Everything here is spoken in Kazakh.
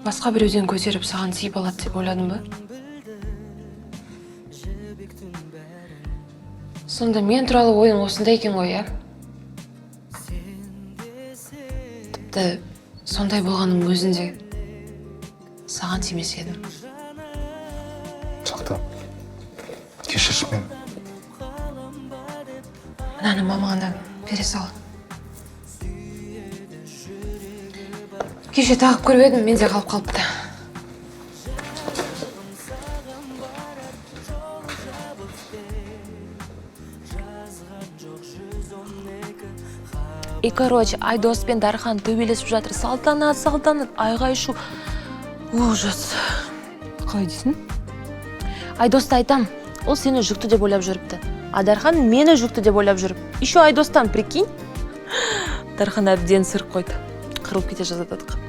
басқа біреуден көтеріп саған сыйып алады деп ойладың ба? Сонда мен туралы ойың осындай екен ғой, иә? Тіпті сондай болғаның өзінде саған тимес едім. Сақтан, кешірші мен. Мынаны мамаңа бере сал. Кеше тағып көріп едім, менде қалып қалыпты. И, короче, Айдос пен Дархан төбелесіп жатыр. Салтанат, айғай-шу. Ужас. Қалай дейсің? Айдосты айтам, ол сені жүкті деп ойлап жүріпті. А Дархан мені жүкті деп ойлап жүріп. Еще Айдостан, прикинь. Дархан әбден сыр қойды. Қырылып кете жаздадық.